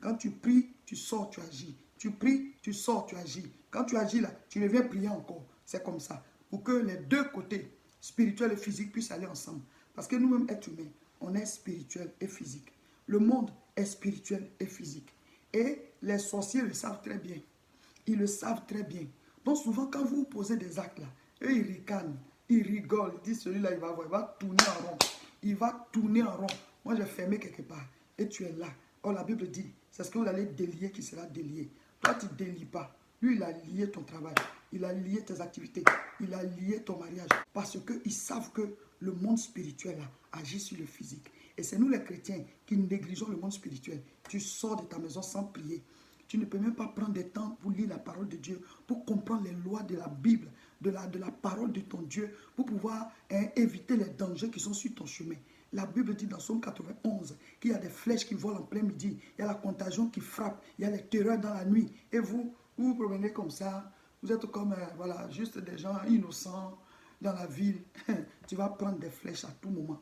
Quand tu pries, tu sors, tu agis. Tu pries, tu sors, tu agis. Quand tu agis là, tu reviens prier encore. C'est comme ça. Pour que les deux côtés, spirituel et physique, puissent aller ensemble. Parce que nous-mêmes, êtres humains, on est spirituel et physique. Le monde est spirituel et physique. Et les sorciers le savent très bien. Ils le savent très bien. Donc souvent, quand vous posez des actes là, eux, ils ricanent, ils rigolent, ils disent celui-là, il va voir, il va tourner en rond. Il va tourner en rond. Moi, j'ai fermé quelque part. Et tu es là. Or, la Bible dit, c'est ce que vous allez délier qui sera délié. Toi, tu ne délies pas. Lui, il a lié ton travail. Il a lié tes activités. Il a lié ton mariage. Parce qu'ils savent que le monde spirituel là, agit sur le physique. Et c'est nous les chrétiens qui négligeons le monde spirituel. Tu sors de ta maison sans prier. Tu ne peux même pas prendre des temps pour lire la parole de Dieu, pour comprendre les lois de la Bible, de la parole de ton Dieu, pour pouvoir éviter les dangers qui sont sur ton chemin. La Bible dit dans Psaume 91 qu'il y a des flèches qui volent en plein midi, il y a la contagion qui frappe, il y a les terreurs dans la nuit. Et vous vous promenez comme ça, vous êtes comme voilà, juste des gens innocents dans la ville. Tu vas prendre des flèches à tout moment.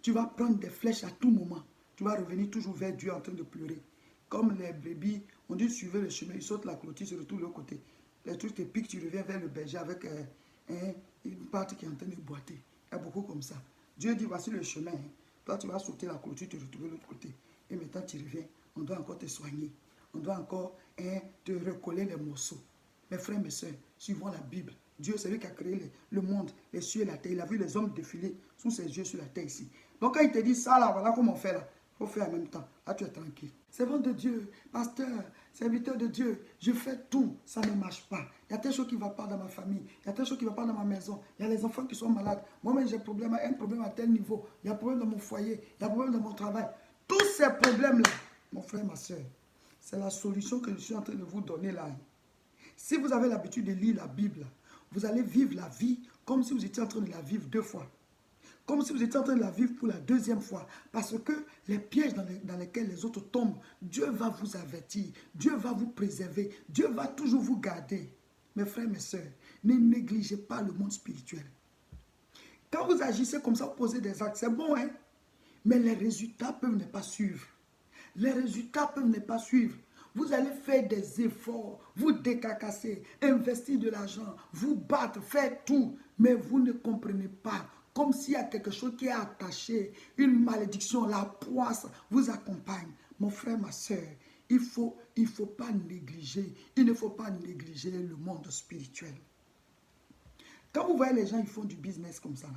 Tu vas prendre des flèches à tout moment. Tu vas revenir toujours vers Dieu en train de pleurer. Comme les brebis, on dit suivez le chemin, ils sautent la clôture, se retournent de l'autre côté. Les trucs te piquent, tu reviens vers le berger avec une patte qui est en train de boiter. Il y a beaucoup comme ça. Dieu dit voici le chemin. Toi, tu vas sauter la clôture, te retrouver de l'autre côté. Et maintenant, tu reviens. On doit encore te soigner. On doit encore te recoller les morceaux. Mes frères, mes soeurs, suivons la Bible. Dieu, c'est lui qui a créé le monde, les cieux et la terre. Il a vu les hommes défiler sous ses yeux sur la terre ici. Donc quand il te dit ça là, voilà comment on fait là. Il faut faire en même temps. Là, tu es tranquille. Servant de Dieu, pasteur, serviteur de Dieu, je fais tout. Ça ne marche pas. Il y a telle chose qui ne va pas dans ma famille. Il y a telle chose qui ne va pas dans ma maison. Il y a les enfants qui sont malades. Moi-même, j'ai un problème à tel niveau. Il y a un problème dans mon foyer. Il y a un problème dans mon travail. Tous ces problèmes-là, mon frère, ma soeur, c'est la solution que je suis en train de vous donner là. Si vous avez l'habitude de lire la Bible, vous allez vivre la vie comme si vous étiez en train de la vivre 2 fois. Comme si vous étiez en train de la vivre pour la 2e fois. Parce que les pièges dans lesquels les autres tombent, Dieu va vous avertir. Dieu va vous préserver. Dieu va toujours vous garder. Mes frères, mes soeurs, ne négligez pas le monde spirituel. Quand vous agissez comme ça, vous posez des actes, c'est bon, hein? Mais les résultats peuvent ne pas suivre. Les résultats peuvent ne pas suivre. Vous allez faire des efforts, vous décacasser, investir de l'argent, vous battre, faire tout. Mais vous ne comprenez pas. Comme s'il y a quelque chose qui est attaché, une malédiction, la poisse vous accompagne. Mon frère, ma soeur, il ne faut pas négliger le monde spirituel. Quand vous voyez les gens, ils font du business comme ça,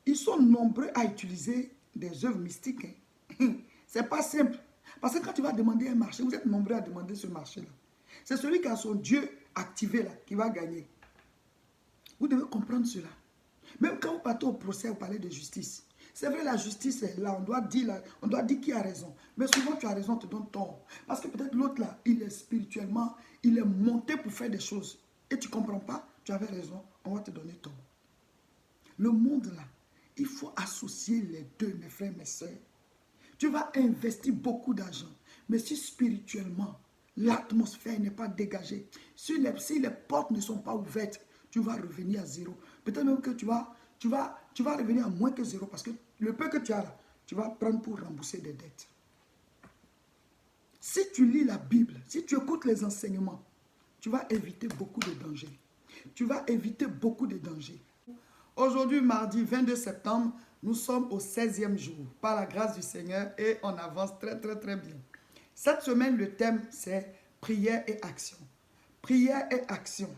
ils sont nombreux à utiliser des œuvres mystiques. Hein. Ce n'est pas simple. Parce que quand tu vas demander un marché, vous êtes nombreux à demander ce marché-là. C'est celui qui a son Dieu activé là, qui va gagner. Vous devez comprendre cela. Même quand vous partez au procès, vous parlez de justice. C'est vrai, la justice est là, on doit dire qui a raison. Mais souvent, tu as raison, on te donne tort. Parce que peut-être l'autre là, il est spirituellement, il est monté pour faire des choses. Et tu ne comprends pas, tu avais raison, on va te donner tort. Le monde là, il faut associer les deux, mes frères, mes soeurs. Tu vas investir beaucoup d'argent. Mais si spirituellement, l'atmosphère n'est pas dégagée, si les portes ne sont pas ouvertes, tu vas revenir à zéro. Peut-être même que tu vas revenir à moins que zéro parce que le peu que tu as là, tu vas prendre pour rembourser des dettes. Si tu lis la Bible, si tu écoutes les enseignements, tu vas éviter beaucoup de dangers. Tu vas éviter beaucoup de dangers. Aujourd'hui, mardi 22 septembre, nous sommes au 16e jour, par la grâce du Seigneur, et on avance très bien. Cette semaine, le thème, c'est prière et action. Prière et action.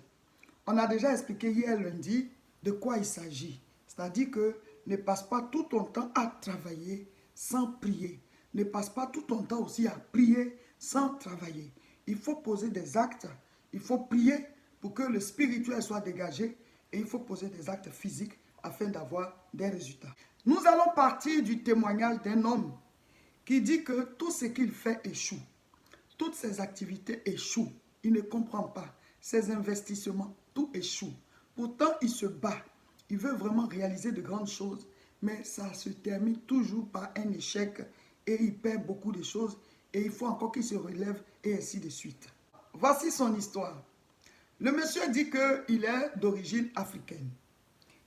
On a déjà expliqué hier lundi de quoi il s'agit. C'est-à-dire que ne passe pas tout ton temps à travailler sans prier. Ne passe pas tout ton temps aussi à prier sans travailler. Il faut poser des actes, il faut prier pour que le spirituel soit dégagé et il faut poser des actes physiques afin d'avoir des résultats. Nous allons partir du témoignage d'un homme qui dit que tout ce qu'il fait échoue. Toutes ses activités échouent. Il ne comprend pas. Ses investissements, tout échoue. Pourtant, il se bat. Il veut vraiment réaliser de grandes choses, mais ça se termine toujours par un échec et il perd beaucoup de choses et il faut encore qu'il se relève et ainsi de suite. Voici son histoire. Le monsieur dit qu'il est d'origine africaine.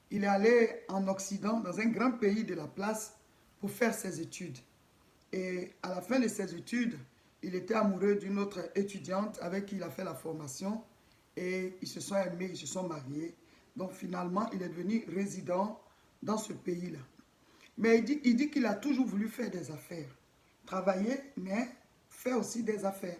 Il est allé en Occident, dans un grand pays de la place, pour faire ses études. Et à la fin de ses études, il était amoureux d'une autre étudiante avec qui il a fait la formation et ils se sont aimés, ils se sont mariés. Donc finalement, il est devenu résident dans ce pays-là. Mais il dit qu'il a toujours voulu faire des affaires. Travailler, mais faire aussi des affaires.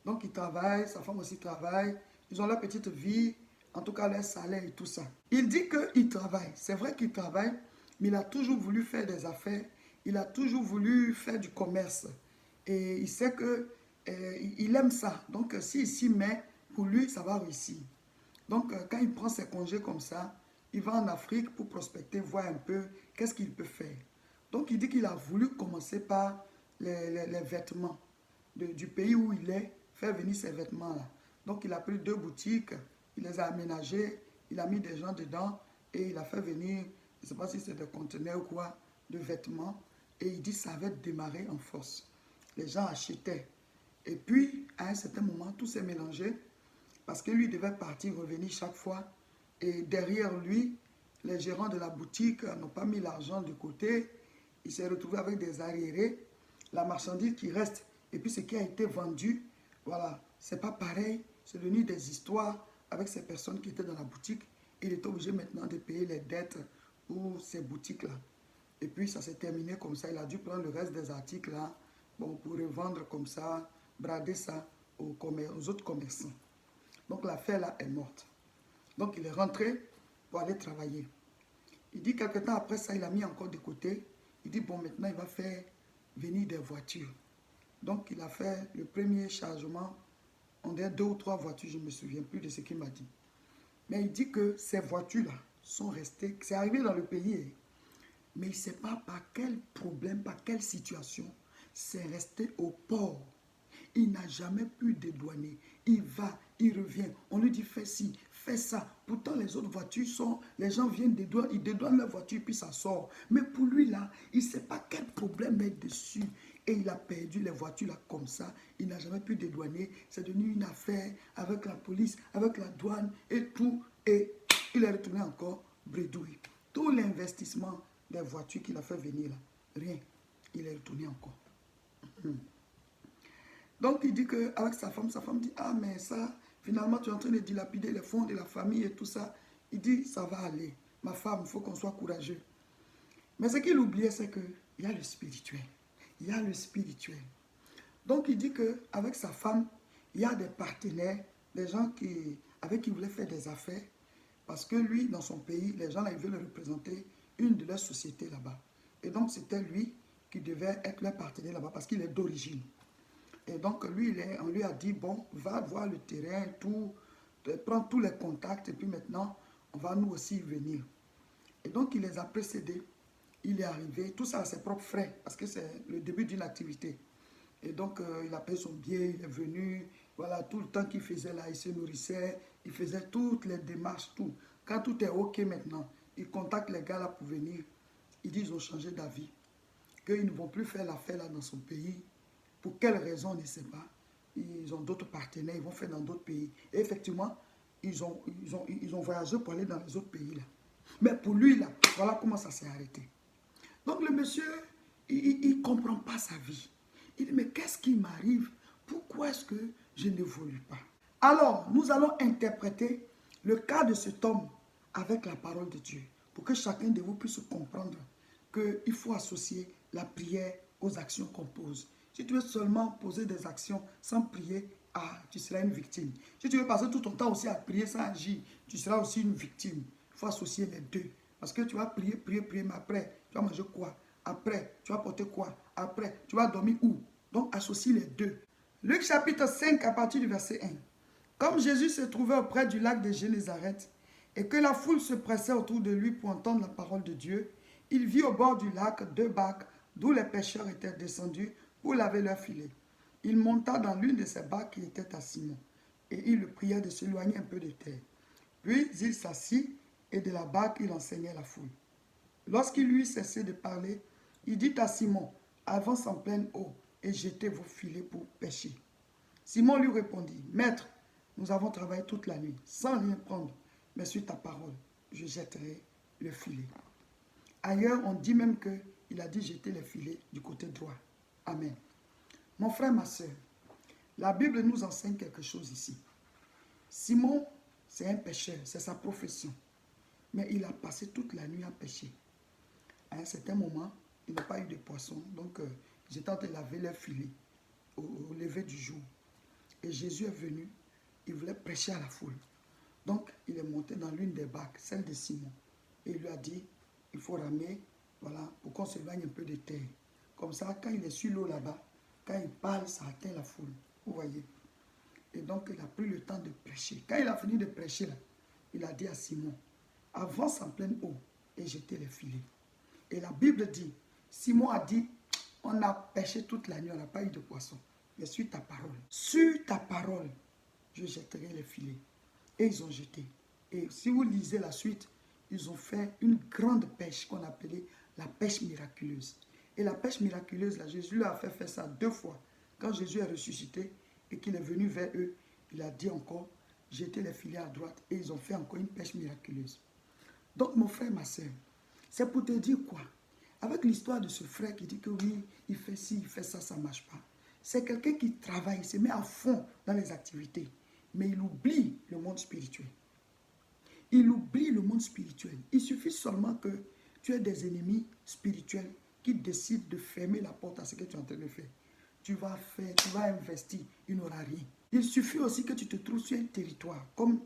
Donc il travaille, sa femme aussi travaille. Ils ont leur petite vie, en tout cas leur salaire et tout ça. Il dit qu'il travaille. C'est vrai qu'il travaille, mais il a toujours voulu faire des affaires. Il a toujours voulu faire du commerce. Et il sait que il aime ça. Donc s'il s'y met, pour lui, ça va réussir. Donc quand il prend ses congés comme ça, il va en Afrique pour prospecter, voir un peu qu'est-ce qu'il peut faire. Donc il dit qu'il a voulu commencer par les vêtements du pays où il est, faire venir ces vêtements-là. Donc il a pris 2 boutiques, il les a aménagées, il a mis des gens dedans et il a fait venir, je ne sais pas si c'est des conteneurs ou quoi, de vêtements. Et il dit que ça avait démarré en force. Les gens achetaient. Et puis, à un certain moment, tout s'est mélangé parce que lui devait partir, revenir chaque fois. Et derrière lui, les gérants de la boutique n'ont pas mis l'argent de côté. Il s'est retrouvé avec des arriérés. La marchandise qui reste et puis ce qui a été vendu, voilà, c'est pas pareil. C'est devenu des histoires avec ces personnes qui étaient dans la boutique. Il est obligé maintenant de payer les dettes pour ces boutiques-là. Et puis ça s'est terminé comme ça. Il a dû prendre le reste des articles-là, bon, pour revendre comme ça, brader ça aux autres commerçants. Donc l'affaire là est morte. Donc il est rentré pour aller travailler. Il dit quelque temps après ça, il a mis encore de côté. Il dit bon, maintenant il va faire venir des voitures. Donc il a fait le premier chargement. On dirait 2 ou 3 voitures, je ne me souviens plus de ce qu'il m'a dit. Mais il dit que ces voitures-là sont restées, c'est arrivé dans le pays, mais il ne sait pas par quel problème, par quelle situation, c'est resté au port. Il n'a jamais pu dédouaner. Il va, il revient. On lui dit fais ci, fais ça. Pourtant les autres voitures sont, les gens viennent dédouaner, ils dédouanent leur voiture puis ça sort. Mais pour lui là, il ne sait pas quel problème est dessus. Et il a perdu les voitures là comme ça. Il n'a jamais pu dédouaner. C'est devenu une affaire avec la police, avec la douane et tout. Et il est retourné encore bredouille. Tout l'investissement des voitures qu'il a fait venir là, rien. Il est retourné encore. Donc il dit qu'avec sa femme dit, ah mais ça, finalement tu es en train de dilapider les fonds de la famille et tout ça. Il dit, ça va aller. Ma femme, il faut qu'on soit courageux. Mais ce qu'il oubliait, c'est qu'il y a le spirituel. Il y a le spirituel. Donc il dit qu'avec sa femme, il y a des partenaires, des gens avec qui il voulait faire des affaires. Parce que lui, dans son pays, les gens là, ils veulent représenter une de leurs sociétés là-bas. Et donc c'était lui qui devait être leur partenaire là-bas parce qu'il est d'origine. Et donc lui, on lui a dit, bon, va voir le terrain, tout, prends tous les contacts et puis maintenant, on va nous aussi venir. Et donc il les a précédés. Il est arrivé, tout ça à ses propres frais, parce que c'est le début d'une activité. Et donc, il a payé son billet, il est venu, voilà, tout le temps qu'il faisait là, il se nourrissait, il faisait toutes les démarches, tout. Quand tout est OK maintenant, il contacte les gars là pour venir. Ils disent qu'ils ont changé d'avis, qu'ils ne vont plus faire l'affaire là dans son pays. Pour quelle raison, on ne sait pas. Ils ont d'autres partenaires, ils vont faire dans d'autres pays. Et effectivement, ils ont voyagé pour aller dans les autres pays là. Mais pour lui là, voilà comment ça s'est arrêté. Donc le monsieur, il ne comprend pas sa vie. Il dit, mais qu'est-ce qui m'arrive? Pourquoi est-ce que je n'évolue pas? Alors, nous allons interpréter le cas de cet homme avec la parole de Dieu. Pour que chacun de vous puisse comprendre qu'il faut associer la prière aux actions qu'on pose. Si tu veux seulement poser des actions sans prier, tu seras une victime. Si tu veux passer tout ton temps aussi à prier sans agir, tu seras aussi une victime. Il faut associer les deux. Parce que tu vas prier, mais après, tu vas manger quoi? Après, tu vas porter quoi? Après, tu vas dormir où? Donc, associe les deux. Luc chapitre 5 à partir du verset 1. Comme Jésus se trouvait auprès du lac de Génézareth et que la foule se pressait autour de lui pour entendre la parole de Dieu, il vit au bord du lac 2 barques d'où les pêcheurs étaient descendus pour laver leurs filets. Il monta dans l'une de ces barques qui était à Simon et il le pria de s'éloigner un peu de terre. Puis il s'assit et de la barque il enseignait la foule. Lorsqu'il eut cessé de parler, il dit à Simon, avance en pleine eau et jetez vos filets pour pêcher. Simon lui répondit, Maître, nous avons travaillé toute la nuit sans rien prendre, mais sur ta parole, je jetterai le filet. Ailleurs, on dit même qu'il a dit jeter les filets du côté droit. Amen. Mon frère, ma soeur, La Bible nous enseigne quelque chose ici. Simon, c'est un pêcheur, c'est sa profession. Mais il a passé toute la nuit à pêcher. À un certain moment, il n'a pas eu de poisson. Donc, ils étaient en train de laver leur filet au lever du jour. Et Jésus est venu, il voulait prêcher à la foule. Donc, il est monté dans l'une des barques, celle de Simon. Et il lui a dit, il faut ramer, voilà, pour qu'on s'éloigne un peu de terre. Comme ça, quand il est sur l'eau là-bas, quand il parle, ça atteint la foule. Vous voyez. Et donc, il a pris le temps de prêcher. Quand il a fini de prêcher, là, il a dit à Simon, avance en pleine eau et jetez les filets. Et la Bible dit, Simon a dit, on a pêché toute la nuit, on n'a pas eu de poisson. Mais sur ta parole, je jetterai les filets. Et ils ont jeté. Et si vous lisez la suite, ils ont fait une grande pêche qu'on appelait la pêche miraculeuse. Et la pêche miraculeuse, là, Jésus leur a fait faire ça 2 fois. Quand Jésus est ressuscité et qu'il est venu vers eux, il a dit encore, jetez les filets à droite. Et ils ont fait encore une pêche miraculeuse. Donc mon frère, ma soeur, c'est pour te dire quoi? Avec l'histoire de ce frère qui dit que oui, il fait ci, il fait ça, ça ne marche pas. C'est quelqu'un qui travaille, il se met à fond dans les activités. Mais il oublie le monde spirituel. Il oublie le monde spirituel. Il suffit seulement que tu aies des ennemis spirituels qui décident de fermer la porte à ce que tu es en train de faire. Tu vas faire, tu vas investir, il n'aura rien. Il suffit aussi que tu te trouves sur un territoire, comme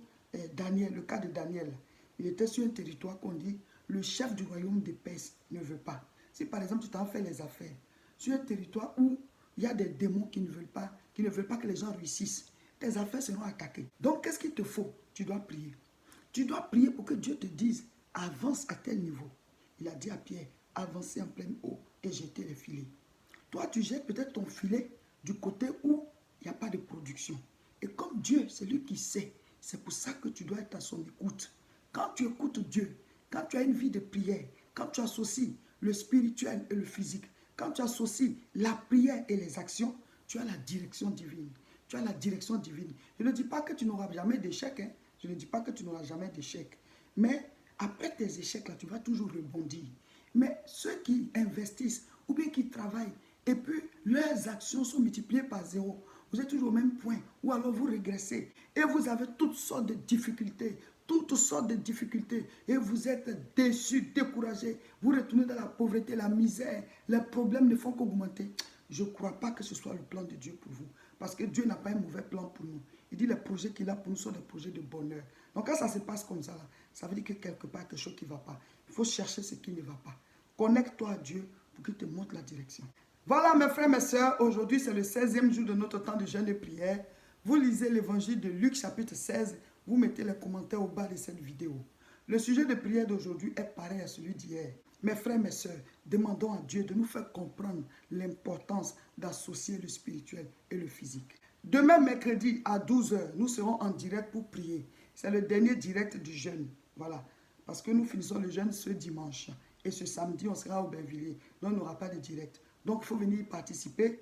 Daniel, le cas de Daniel. Il était sur un territoire qu'on dit, le chef du royaume de Perse ne veut pas. Si par exemple tu t'en fais les affaires, sur un territoire où il y a des démons qui ne veulent pas que les gens réussissent, tes affaires seront attaquées. Donc qu'est-ce qu'il te faut? Tu dois prier. Tu dois prier pour que Dieu te dise, avance à tel niveau. Il a dit à Pierre, avancez en pleine eau et jetez les filets. Toi, tu jettes peut-être ton filet du côté où il n'y a pas de production. Et comme Dieu, c'est lui qui sait, c'est pour ça que tu dois être à son écoute. Quand tu écoutes Dieu, quand tu as une vie de prière, quand tu associes le spirituel et le physique, quand tu associes la prière et les actions, tu as la direction divine. Tu as la direction divine. Je ne dis pas que tu n'auras jamais d'échec. Hein? Je ne dis pas que tu n'auras jamais d'échec. Mais après tes échecs, là, tu vas toujours rebondir. Mais ceux qui investissent ou bien qui travaillent, et puis leurs actions sont multipliées par 0, vous êtes toujours au même point, ou alors vous régressez. Et vous avez toutes sortes de difficultés. Et vous êtes déçus, découragés. Vous retournez dans la pauvreté, la misère. Les problèmes ne font qu'augmenter. Je ne crois pas que ce soit le plan de Dieu pour vous. Parce que Dieu n'a pas un mauvais plan pour nous. Il dit les projets qu'il a pour nous sont des projets de bonheur. Donc quand ça se passe comme ça, là, ça veut dire que quelque part, quelque chose qui ne va pas. Il faut chercher ce qui ne va pas. Connecte-toi à Dieu pour qu'il te montre la direction. Voilà mes frères, mes sœurs. Aujourd'hui, c'est le 16e jour de notre temps de jeûne et prière. Vous lisez l'évangile de Luc chapitre 16. Vous mettez les commentaires au bas de cette vidéo. Le sujet de prière d'aujourd'hui est pareil à celui d'hier. Mes frères, mes sœurs, demandons à Dieu de nous faire comprendre l'importance d'associer le spirituel et le physique. Demain, mercredi, à 12 h, nous serons en direct pour prier. C'est le dernier direct du jeûne. Voilà. Parce que nous finissons le jeûne ce dimanche. Et ce samedi, on sera au Aubervilliers. Donc, il n'y aura pas de direct. Donc, il faut venir y participer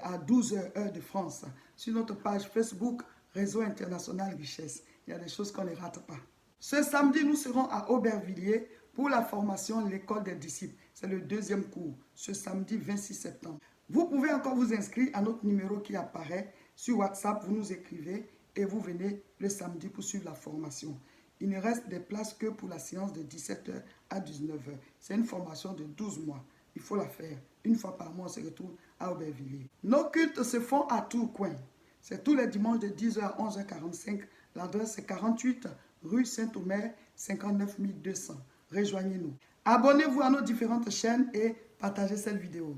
à 12 h, heure de France. Sur notre page Facebook, Réseau International Richesse. Il y a des choses qu'on ne rate pas. Ce samedi, nous serons à Aubervilliers pour la formation L'école des disciples. C'est le 2e cours, ce samedi 26 septembre. Vous pouvez encore vous inscrire à notre numéro qui apparaît sur WhatsApp. Vous nous écrivez et vous venez le samedi pour suivre la formation. Il ne reste des places que pour la séance de 17 h à 19 h. C'est une formation de 12 mois. Il faut la faire. Une fois par mois, on se retrouve à Aubervilliers. Nos cultes se font à Tourcoing. C'est tous les dimanches de 10 h à 11 h 45. L'adresse est 48 rue Saint-Omer, 59 200. Rejoignez-nous. Abonnez-vous à nos différentes chaînes et partagez cette vidéo.